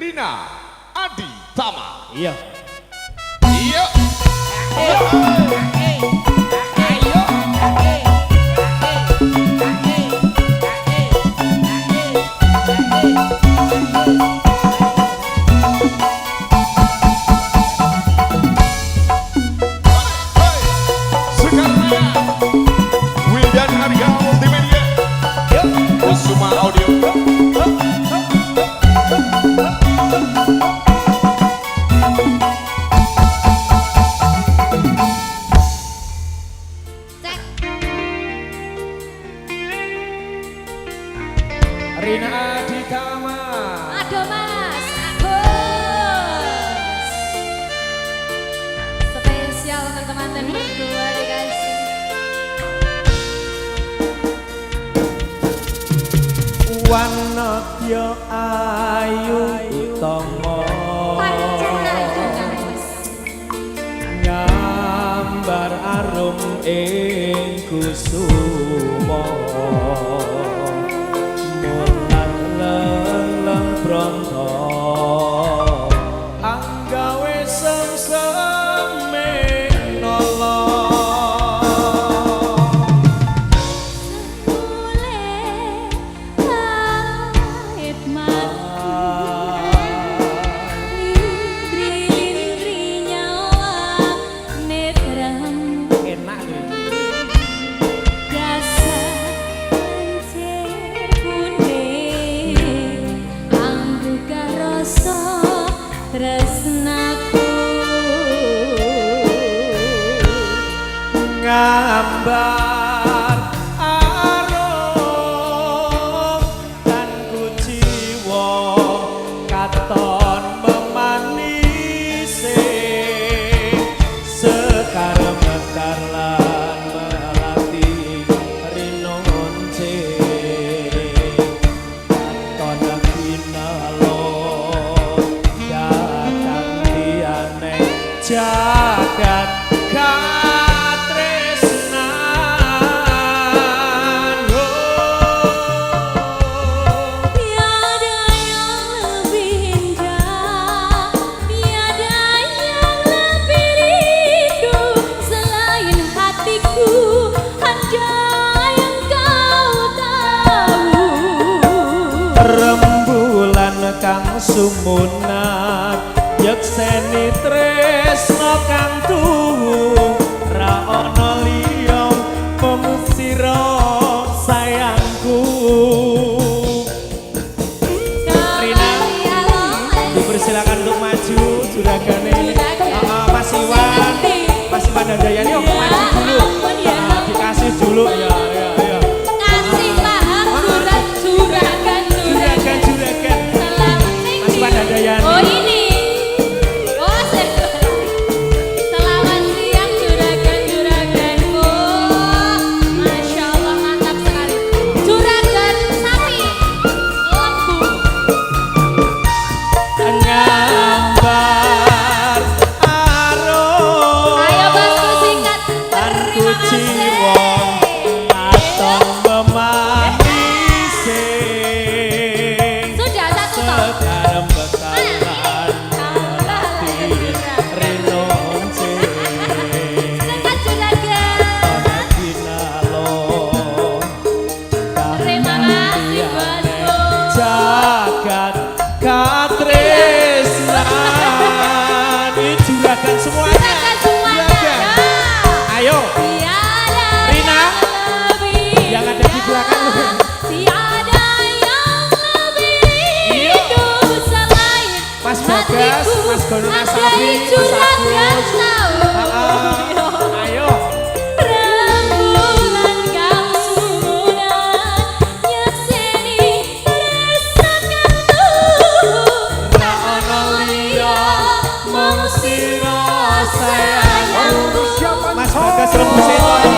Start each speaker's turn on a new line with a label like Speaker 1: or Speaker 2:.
Speaker 1: Rina Adi Tama.
Speaker 2: Iya.
Speaker 1: Iya. Wildan Arya Multimedia. Kusuma Audio.
Speaker 2: Rina Adi Tama.
Speaker 3: Aduh Mas Agus. Spesial untuk teman-teman berdua dikasih.
Speaker 2: Wanadya ayu utama
Speaker 3: Pancen ayu Mas.
Speaker 2: Gambar arum ing kusuma mulan leleng bronto anggawe semseme nolong.
Speaker 3: Tresnaku
Speaker 2: gambar arum dan kuciwa katon memanise sekarang mekar lan melati rinonce katon kinalo jagat katresnan.
Speaker 3: Tiada yang lebih indah, tiada yang lebih rindu selain hatiku, hanya yang kau tahu.
Speaker 2: Rembulan kang sumunan yekseni tresno kang tuhu ra ana liya mung sira sayangku. Rina dipersilakan untuk maju juragane. Mas Iwan Handayani maju dulu. Dikasih dulu ya.
Speaker 3: Kasih paham juragan.
Speaker 2: Mas Iwan Handayani.
Speaker 3: Oh ini. Selamat siang juragan-juraganku. Masya Allah mantap sekali. Juragan sapi lembu.
Speaker 2: Gambar arum.
Speaker 3: Ayo bosku singkat. Terima kasih.
Speaker 2: Katon memanise
Speaker 3: Sudah satu toh.
Speaker 2: sekarang bekalan hati rinonce
Speaker 3: Singkat juragan.
Speaker 2: ana kinalo
Speaker 3: Terima kasih bosku.
Speaker 2: jagat katresnan. Ini juragan semuanya.
Speaker 3: Juragan semuanya.
Speaker 2: Juragan.
Speaker 3: Ya.
Speaker 2: Ayo
Speaker 3: Tiada
Speaker 2: Rina,
Speaker 3: lebih
Speaker 2: yang ada di belakang lu.
Speaker 3: tiada yang lebih
Speaker 2: Iya.
Speaker 3: rindu selain
Speaker 2: Mas Bagas,
Speaker 3: hatiku.
Speaker 2: Mas Gono
Speaker 3: Andai
Speaker 2: Nasafi, Mas
Speaker 3: juragan
Speaker 2: Agus.
Speaker 3: tahu.
Speaker 2: Ayo
Speaker 3: Rembulan kang sumunan nyekseni tresnakan tuhu
Speaker 2: ra ana liya mung sira sayangku.
Speaker 3: sayangku.
Speaker 2: Mas Bagas rembuse to.